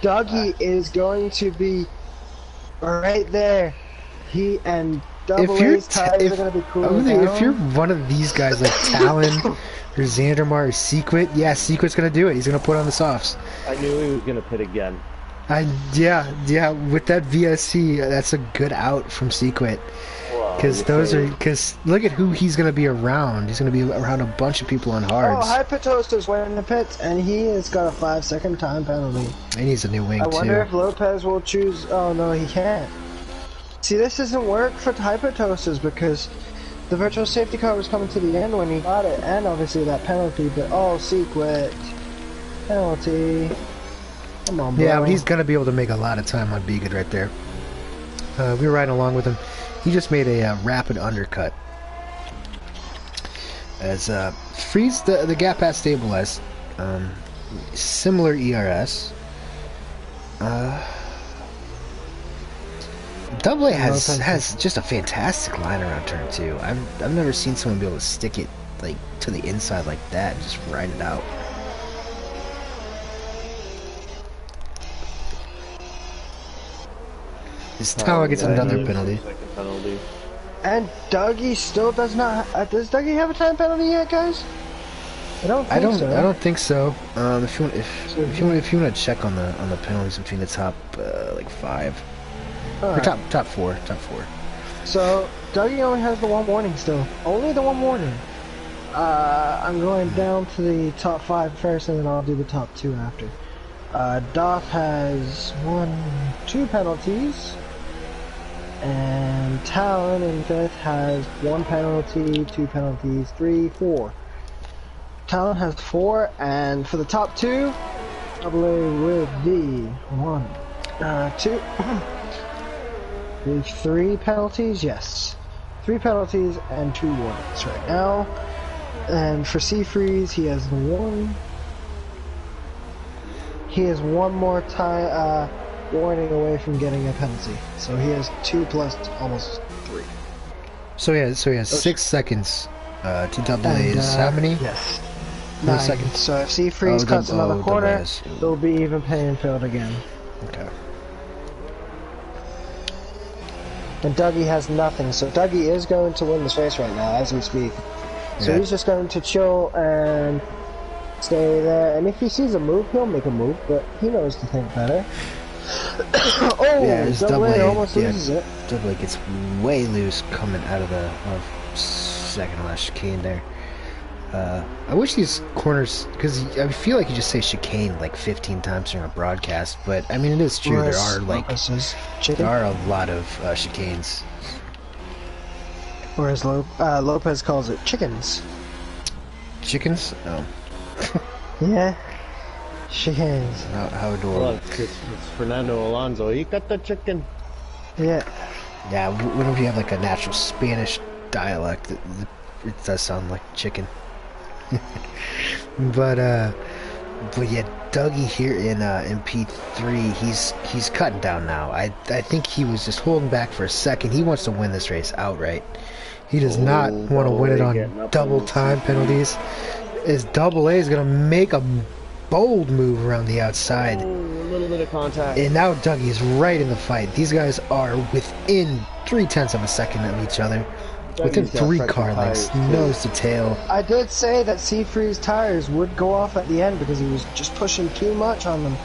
Dougie is going to be right there. He and Double A's tires are gonna be cooling down. If you're one of these guys like Talon or Xandermar or Sequit, yeah, Sequit's gonna do it. He's gonna put on the softs. I knew he was gonna pit again. Yeah, with that VSC, that's a good out from Sequit. Because look at who he's gonna be around. He's gonna be around a bunch of people on hards. Oh, Hypertoaster's way in the pits, and he has got a 5-second time penalty. He needs a new wing I wonder too. if Lopez will choose. Oh no, he can't. See, this doesn't work for Hypertoasters because the virtual safety car was coming to the end when he got it, and obviously that penalty. But oh, Sequit penalty. Come on, bro. Yeah, but he's gonna be able to make a lot of time on Beagod right there. We were riding along with him. He just made a rapid undercut. As Freeze, the gap has stabilized. Similar ERS. Double A has just a fantastic line around turn 2. I've never seen someone be able to stick it like to the inside like that and just ride it out. This Tower gets another penalty. And Dougie still does not. Does Dougie have a time penalty yet, guys? I don't think so. If you want to check on the penalties between the top like 5 or Right. top four. So Dougie only has the one warning still. Only the one warning. I'm going down to the top 5 first, and then I'll do the top 2 after. Doff has 2 penalties. And Talon in 5th has 1 penalty, 2 penalties, 3, 4. Talon has 4, and for the top 2, Double A with the 1, 2, with 3 penalties, yes. 3 penalties and 2 warnings right now. And for Freeze, he has 1. He has 1 more time, warning away from getting a penalty. So he has 2 plus almost 3. So he has 6 seconds to Double A's. How many? Yes. 9 9 seconds. So if Freeze cuts another corner, they'll be even playing field again. Okay. And Dougie has nothing. So Dougie is going to win this race right now as we speak. So he's just going to chill and stay there. And if he sees a move, he'll make a move. But he knows to think better. Double A almost loses it. Double A gets way loose coming out of the second last chicane there. I wish these corners, because I feel like you just say chicane like 15 times during a broadcast, but I mean it is true. There are there are a lot of chicanes. Whereas Lopez calls it chickens. Chickens? Oh. Yeah. Chickens. How adorable. Well, it's Fernando Alonso. You got the chicken. Yeah. Yeah, whenever you have like a natural Spanish dialect, it does sound like chicken. but yeah, Dougie here in P3, he's cutting down now. I think he was just holding back for a second. He wants to win this race outright. He does not want to win it on double time penalties. As Double A is going to make a bold move around the outside. A little bit of contact. And now Dougie is right in the fight. These guys are within 0.3 of a second of each other. Within 3 car lengths, nose to tail. I did say that Seafree's tires would go off at the end because he was just pushing too much on them.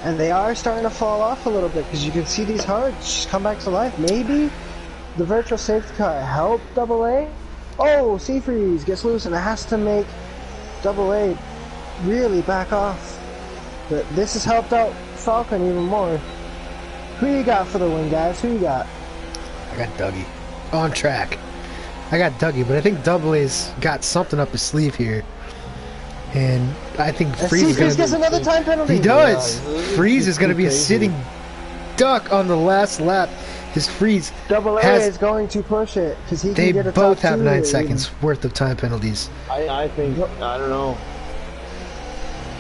And they are starting to fall off a little bit because you can see these hards just come back to life. Maybe the virtual safety car helped Double A. Oh, Seafreeze gets loose and it has to make Double A really back off. But this has helped out Falcon even more. Who you got for the win, guys? Who you got? I got Dougie. On track. I got Dougie, but I think Double A's got something up his sleeve here. And I think Freeze is going to... gets another time penalty. He does! Freeze is going to be a sitting duck on the last lap. His Freeze Double A is going to push it because he can get a both top have 2 9 seconds worth of time penalties. I think, I don't know.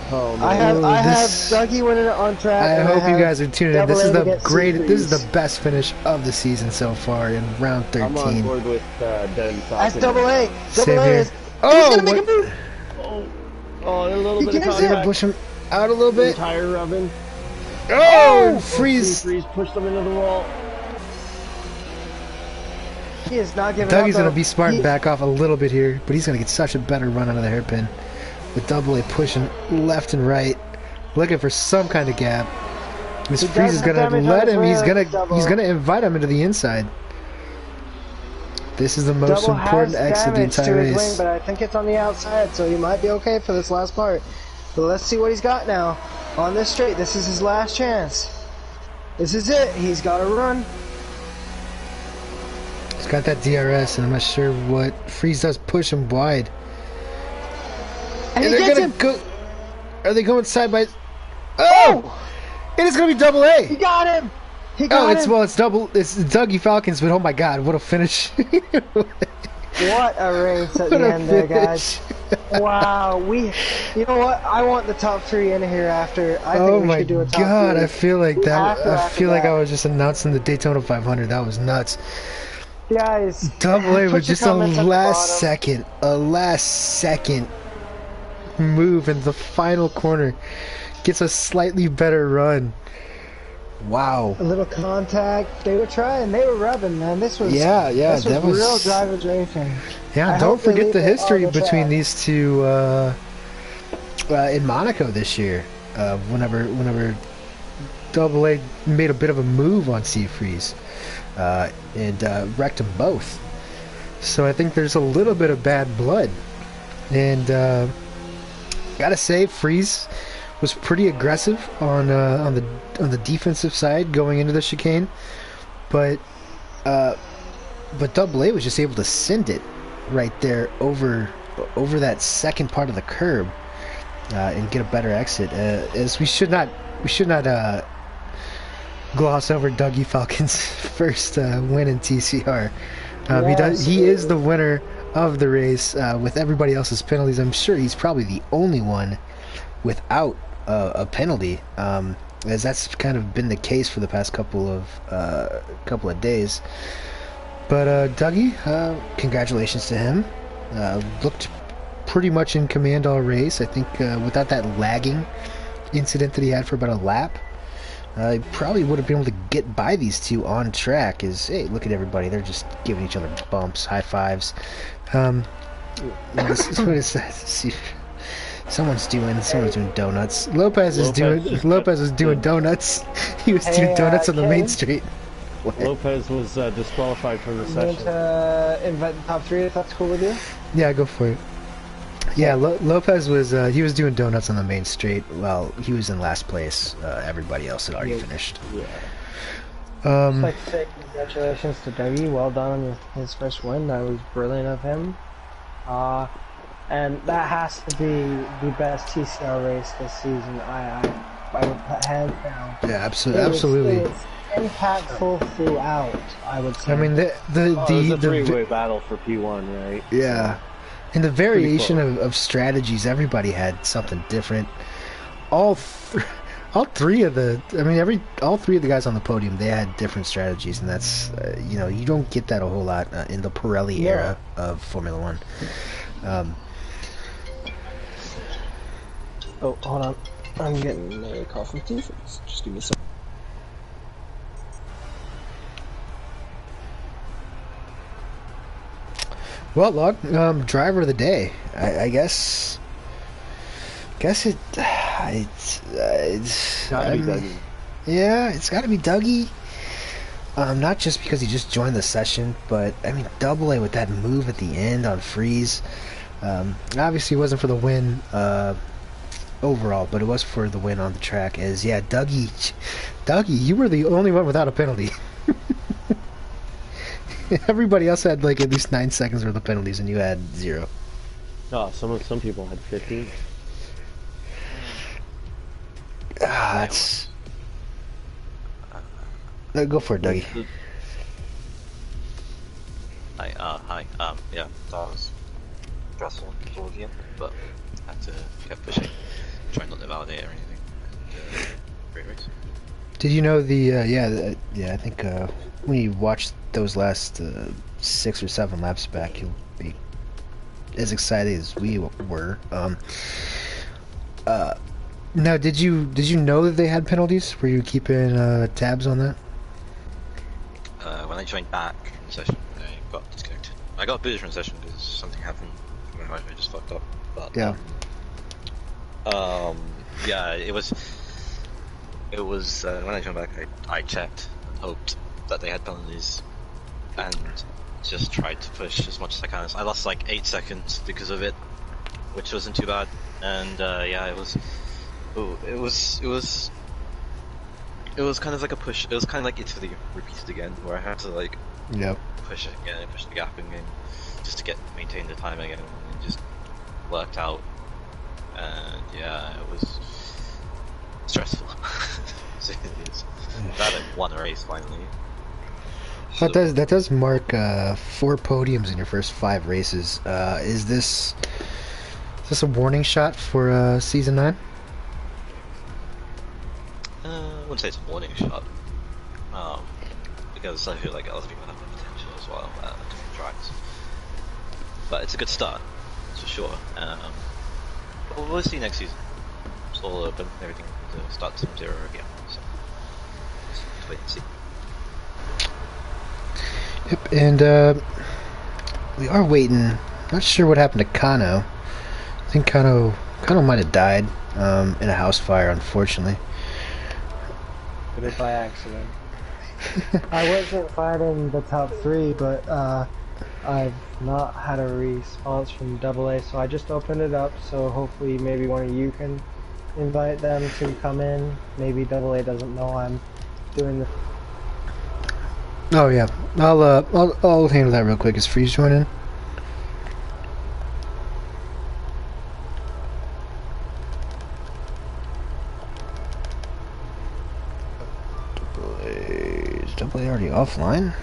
Oh, man. I have Dougie winning it on track. I hope you guys are tuning in. This is the Seafreeze. This is the best finish of the season so far in round 13. I'm on board with Denny Falcon. That's Double A. Same Double A here. is... Oh, he's gonna make a move. Oh, a little bit of gets contact. Push him out a little bit. Tire rubbing. Oh, Freeze. Freeze pushed them into the wall. He is not giving up. Dougie's going to be smart and He- back off a little bit here, but he's going to get such a better run out of the hairpin. With Double A pushing left and right, looking for some kind of gap. This He Freeze does is have going to damage on let his him. rear, He's going to invite him into the inside. This is the most Double important has exit of the damage to entire his race. wing, but I think it's on the outside, so he might be okay for this last part. But let's see what he's got now. On this straight, this is his last chance. This is it. He's got to run. He's got that DRS, and I'm not sure what Freeze does. Push him wide. And he they're gets gonna him. go. Are they going side by? Oh! It is gonna be Double He A. got him. He Oh, got it's him. well, it's Dougie Falcons, but oh my God, what a finish! What a race at What the a end there, finish. guys. Wow. You know what? I want the top 3 in here after. I think Oh we my should do a top God, 3. I feel like that. After I feel like that. I was just announcing the Daytona 500. That was nuts. Guys, Double A put was your just a comments at the last bottom. second move in the final corner. Gets a slightly better run. Wow. A little contact. They were trying. They were rubbing, man. This was This that was real drivers racing. Yeah, I don't hope they forget leave the it on history the between track. these two in Monaco this year. Whenever Double A made a bit of a move on Seafreeze and wrecked them both. So I think there's a little bit of bad blood. And gotta say, Freeze was pretty aggressive on the defensive side going into the chicane, but Double A was just able to send it right there over that second part of the curb and get a better exit. As we should not gloss over Dougie Falcon's first win in TCR. He is the winner of the race with everybody else's penalties. I'm sure he's probably the only one without a penalty, as that's kind of been the case for the past couple of days. But Dougie, congratulations to him. Looked pretty much in command all race. I think without that lagging incident that he had for about a lap, he probably would have been able to get by these two on track. Hey, look at everybody. They're just giving each other bumps, high fives. What is that? See, someone's doing donuts. Lopez is doing donuts. He was doing donuts on the main Ken? street. Lopez was disqualified from the I'm going session. to invite the top 3 if that's cool with you. Yeah, go for it. Yeah, Lopez was he was doing donuts on the main straight. Well, he was in last place. Everybody else had already finished. Yeah. I'd Um, like to say congratulations to Dougie. Well done on his first win. That was brilliant of him. And that has to be the best TCR race this season. I would put hands down. yeah, absolutely. It was impactful throughout, I would say. I mean, It was a three-way battle for P1, right? yeah, So, and the variation close. of strategies, everybody had something different. All, all three of the, I mean, all three of the guys on the podium, they had different strategies, and that's, you know, you don't get that a whole lot in the Pirelli era of Formula One. Oh, hold on. I'm getting a call from Tifa. Just give me a second. Well, Log, driver of the day, I guess. It's Gotta be Dougie. Yeah, it's got to be Dougie. Not just because he just joined the session, but I mean, Double A with that move at the end on freeze. Obviously, it wasn't for the win overall, but it was for the win on the track. Yeah, Dougie, you were the only one without a penalty. Everybody else had like at least 9 seconds worth of penalties, and you had 0. Oh, some people had 15. That's. Go for it, Dougie. Hi. Yeah, that was stressful towards the end, but had to keep pushing, try not to validate or anything. And, great race. Did you know I think when you watch those last 6 or 7 laps back, you'll be as excited as we were. Now, did you know that they had penalties? Were you keeping tabs on that? When I joined back in the session, I got disconnected. I got booted from the session because something happened. I just fucked up. But Yeah. Yeah, it was when I joined back, I checked and hoped that they had penalties, and just tried to push as much as I can. I lost like 8 seconds because of it, which wasn't too bad. And yeah, it was kind of like a push. It was kind of like Italy repeated again, where I had to like push it again, push the gap again, just to maintain the time again, and it just worked out. And yeah, it was stressful. Glad I won a race finally. That does mark 4 podiums in your first 5 races. Is this a warning shot for season 9? I wouldn't say it's a warning shot, because I feel like other people have the potential as well at different tracks. But it's a good start, that's for sure. We'll see next season. It's all open, everything starts from 0 again. So let's wait and see. Yep, and we are waiting. Not sure what happened to Kano. I think Kano might have died in a house fire, unfortunately. Did it by accident. I wasn't fighting the top 3, but I've not had a response from AA, so I just opened it up, so hopefully maybe one of you can invite them to come in. Maybe AA doesn't know I'm doing the... Oh yeah, I'll handle that real quick. Is Freeze joining? Is AA already offline?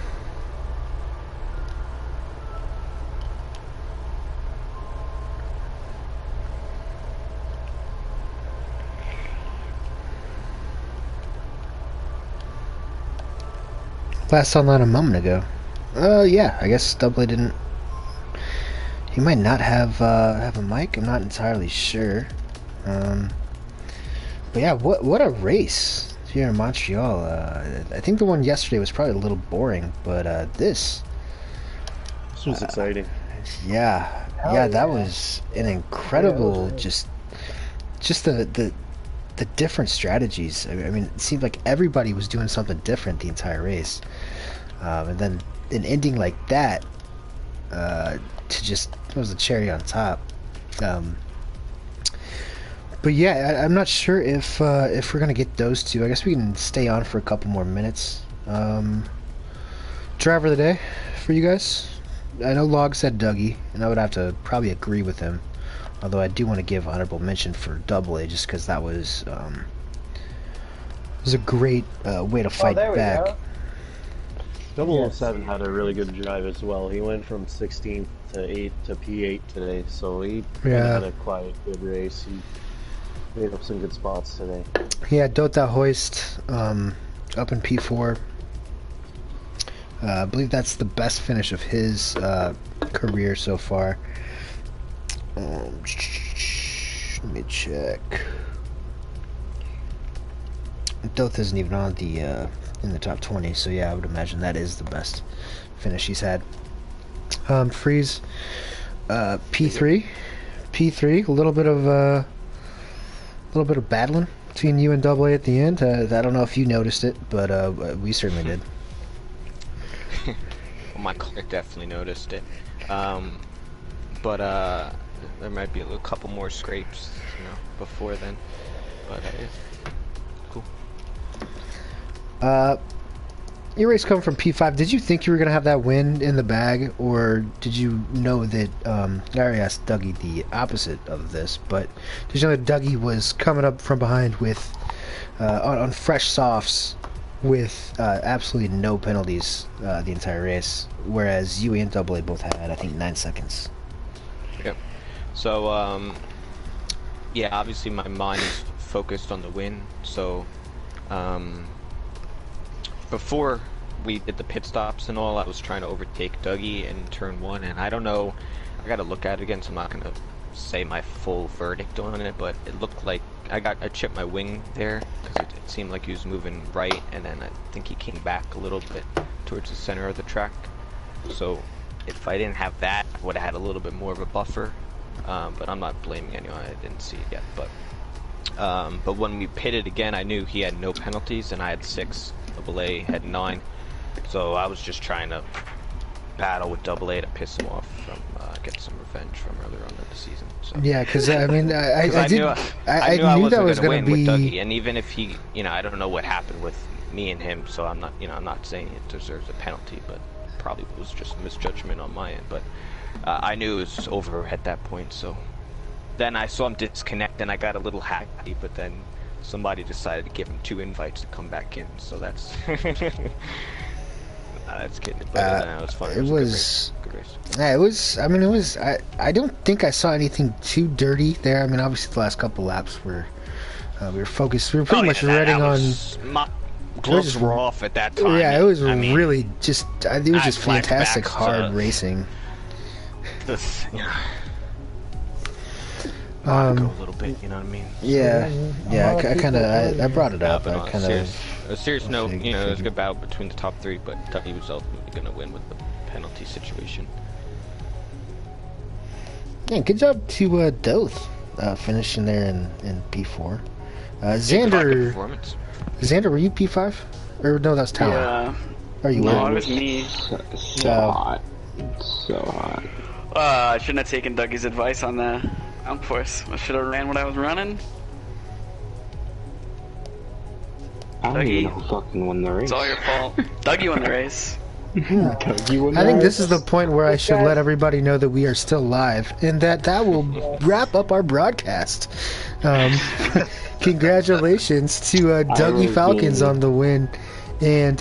Last online a moment ago. Yeah, I guess AA didn't. He might not have a mic. I'm not entirely sure. But yeah, what a race here in Montreal. I think the one yesterday was probably a little boring, but this was exciting. Yeah, that was an incredible. Just the different strategies. I mean, it seemed like everybody was doing something different the entire race, and then an ending like that, to just it was the cherry on top. But yeah, I'm not sure if we're gonna get those two. I guess we can stay on for a couple more minutes. Driver of the day for you guys. I know Log said Dougie, and I would have to probably agree with him. Although I do want to give honorable mention for Double A, just because that was a great way to fight back. 007 had a really good drive as well. He went from 16th to 8th to P8 today, so he had a quiet, good race. He made up some good spots today. Yeah, Dota Hoist up in P4. I believe that's the best finish of his career so far. Let me check. Doth isn't even on the in the top 20, so yeah, I would imagine that is the best finish he's had. Freeze, P3, a little bit of battling between you and Double A at the end. I don't know if you noticed it, but we certainly did. Well, my car definitely noticed it, but there might be a couple more scrapes, before then. But cool. Your race coming from P5. Did you think you were gonna have that win in the bag, or did you know that? I already asked Dougie the opposite of this, but did you know that Dougie was coming up from behind with on fresh softs with absolutely no penalties the entire race, whereas you and Double A both had, I think, 9 seconds. Yep. So yeah, obviously my mind is focused on the win. So before we did the pit stops and all, I was trying to overtake Dougie in turn 1, and I don't know, I gotta look at it again, so I'm not gonna say my full verdict on it, but it looked like I chipped my wing there, because it seemed like he was moving right, and then I think he came back a little bit towards the center of the track. So if I didn't have that, I would have had a little bit more of a buffer, but I'm not blaming anyone, I didn't see it yet. But when we pitted again, I knew he had no penalties, and I had 6, Double A had 9, so I was just trying to battle with Double A to piss him off from get some revenge from earlier on in the season. So. Yeah, because I mean, I knew I knew that was going to be with Dougie, and even if he, I don't know what happened with me and him, so I'm not, I'm not saying it deserves a penalty, but probably was just misjudgment on my end. But I knew it was over at that point, so then I saw him disconnect, and I got a little happy, but then somebody decided to give him 2 invites to come back in, so that's. That's kidding, but it was fun. It was good race. Yeah, it was. I mean, it was. I don't think I saw anything too dirty there. I mean, obviously the last couple laps were we were focused. We were pretty much riding on. My gloves were off at that time. Yeah, it was really just. It was just fantastic, hard racing. Go a little bit, you know what I mean? Yeah, yeah. I kind of, I brought it up. But on a serious note, it was a good battle between the top 3, but Dougie was ultimately going to win with the penalty situation. Yeah, good job to Doth finishing there in P4. Xander, were you P5? Or no, that's Tower. Yeah. Or you no, it was me. So hot. So hot. I shouldn't have taken Dougie's advice on the outforce. I should have ran what I was running. I don't even know who fucking won the race. It's all your fault. Dougie won the race. I think this is the point where I should let everybody know that we are still live, and that will wrap up our broadcast. Congratulations to Dougie Falcons on the win, and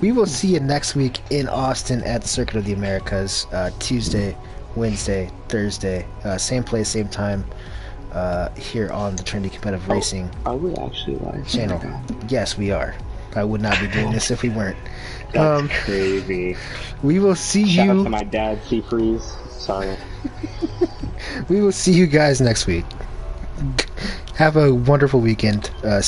we will see you next week in Austin at the Circuit of the Americas, Tuesday, Wednesday, Thursday, same place, same time. Here on the Trendy Competitive Racing are we actually live channel. Yes, we are. I would not be doing this if we weren't. That's crazy. We will see Shout you. out to my dad, Freeze. Sorry. We will see you guys next week. Have a wonderful weekend. Safe.